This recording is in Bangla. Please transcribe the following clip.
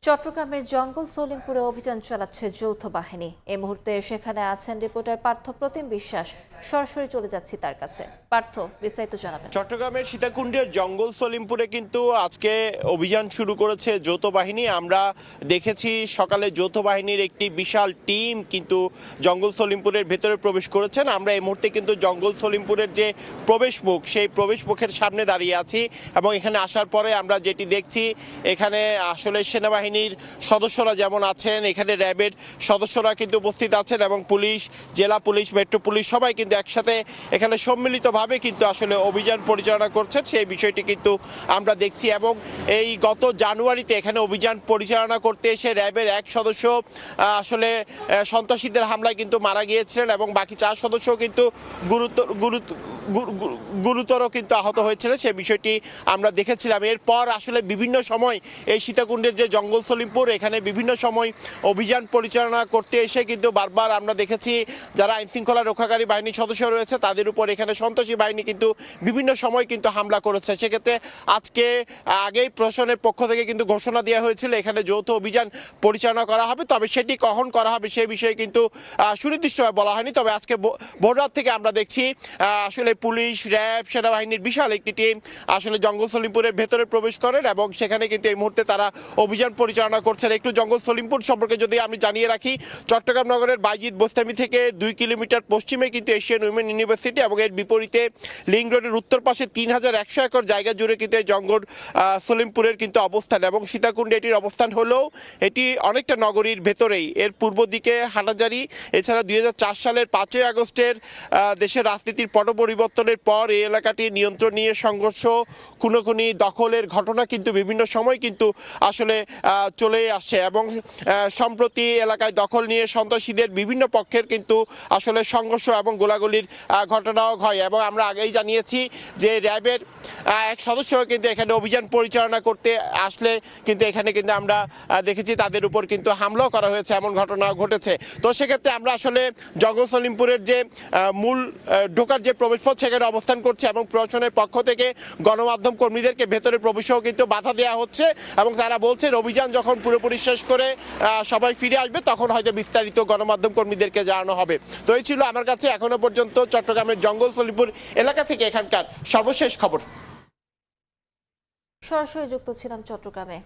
চট্টগ্রামের জঙ্গল সলিমপুরে অভিযান চালাচ্ছে যৌথ বাহিনী। এই মুহূর্তে সেখানে আছেন রিপোর্টার পার্থ প্রতিম বিশ্বাস। সরাসরি চলে যাচ্ছি তার কাছে। পার্থ, বিস্তারিত জানাবেন। চট্টগ্রামের সীতাকুণ্ডের জঙ্গল সলিমপুরে কিন্তু আজকে অভিযান শুরু করেছে যৌথ বাহিনী। আমরা দেখেছি সকালে যৌথ বাহিনীর একটি বিশাল টিম কিন্তু জঙ্গল সলিমপুরের ভেতরে প্রবেশ করেছেন। আমরা এই মুহূর্তে কিন্তু জঙ্গল সলিমপুরের যে প্রবেশ মুখ, সেই প্রবেশ মুখের সামনে দাঁড়িয়ে আছি এবং এখানে আসার পরে আমরা যেটি দেখছি, এখানে আসলে সেনাবাহিনীর সদস্যরা যেমন আছেন, এখানে র্যাবের সদস্যরা কিন্তু উপস্থিত আছেন এবং পুলিশ, জেলা পুলিশ, মেট্রো পুলিশ সবাই কিন্তু একসাথে এখানে সম্মিলিতভাবে কিন্তু আসলে অভিযান পরিচালনা করছেন, সেই বিষয়টি কিন্তু আমরা দেখছি। এবং এই গত জানুয়ারিতে এখানে অভিযান পরিচালনা করতে এসে র্যাবের এক সদস্য আসলে সন্ত্রাসীদের হামলায় কিন্তু মারা গিয়েছিলেন এবং বাকি 4 সদস্য কিন্তু গুরুতর কিন্তু আহত হয়েছিলেন, সে বিষয়টি আমরা দেখেছিলাম। এরপর আসলে বিভিন্ন সময় এই সীতাকুণ্ডের যে জঙ্গল সলিমপুর, এখানে বিভিন্ন সময় অভিযান পরিচালনা করতে এসে কিন্তু বারবার আমরা দেখেছি যারা আইনশৃঙ্খলা রক্ষাকারী বাহিনীর সদস্য রয়েছে তাদের উপর এখানে সন্ত্রাসী বাহিনী কিন্তু বিভিন্ন সময় কিন্তু হামলা করেছে। সেক্ষেত্রে আজকে আগেই প্রশাসনের পক্ষ থেকে কিন্তু ঘোষণা দেওয়া হয়েছিল এখানে যৌথ অভিযান পরিচালনা করা হবে, তবে সেটি কখন করা হবে সেই বিষয়ে কিন্তু সুনির্দিষ্টভাবে বলা হয়নি। তবে আজকে ভোররাত থেকে আমরা দেখছি আসলে পুলিশ, র্যাব, সেনাবাহিনীর বিশাল একটি টিম আসলে জঙ্গল সলিমপুরের ভেতরে প্রবেশ করেন এবং সেখানে কিন্তু এই মুহূর্তে তারা অভিযান পরিচালনা করছেন। একটু জঙ্গল সলিমপুর সম্পর্কে যদি আমি জানিয়ে রাখি, চট্টগ্রাম নগরের বাইজিদ বোস্তামি থেকে 2 কিলোমিটার পশ্চিমে কিন্তু এশিয়ান উইমেন ইউনিভার্সিটি এবং এর বিপরীতে লিং রোডের উত্তর পাশে 3100 একর জায়গা জুড়ে কিন্তু এই জঙ্গল সলিমপুরের কিন্তু অবস্থান এবং সীতাকুণ্ডে এটির অবস্থান হলেও এটি অনেকটা নগরীর ভেতরেই। এর পূর্ব দিকে হাটাজারি, এছাড়া 2004 সালের 5ই আগস্টের দেশের রাজনীতির পট পরিবর্তনের পর এই এলাকাটি নিয়ন্ত্রণ নিয়ে সংঘর্ষ, খুনোখুনি, দখলের ঘটনা কিন্তু বিভিন্ন সময় কিন্তু আসলে চলে আসছে এবং সম্প্রতি এলাকায় দখল নিয়ে সন্ত্রাসীদের বিভিন্ন পক্ষের কিন্তু আসলে সংঘর্ষ এবং গোলাগুলির ঘটনাও হয়। এবং আমরা আগেই জানিয়েছি যে র্যাবের এক সদস্য কিন্তু এখানে অভিযান পরিচালনা করতে আসলে কিন্তু এখানে কিন্তু আমরা দেখেছি তাদের উপর কিন্তু হামলাও করা হয়েছে, এমন ঘটনা ঘটেছে। তো সেক্ষেত্রে আমরা আসলে জঙ্গল সলিমপুরের যে মূল ঢোকার যে প্রবেশপথ সেখানে অবস্থান করছে এবং প্রশাসনের পক্ষ থেকে গণমাধ্যম কর্মীদেরকে ভেতরে প্রবেশেও কিন্তু বাধা দেওয়া হচ্ছে এবং তারা বলছেন অভিযান যখন পুরোপুরি শেষ করে সবাই ফিরে আসবে তখন হয়তো বিস্তারিত গণমাধ্যম কর্মীদেরকে জানানো হবে। তো এই ছিল আমার কাছে এখনো পর্যন্ত চট্টগ্রামের জঙ্গল সলিমপুর এলাকা থেকে এখানকার সর্বশেষ খবর। সরাসরি যুক্ত ছিলাম চট্টগ্রামে।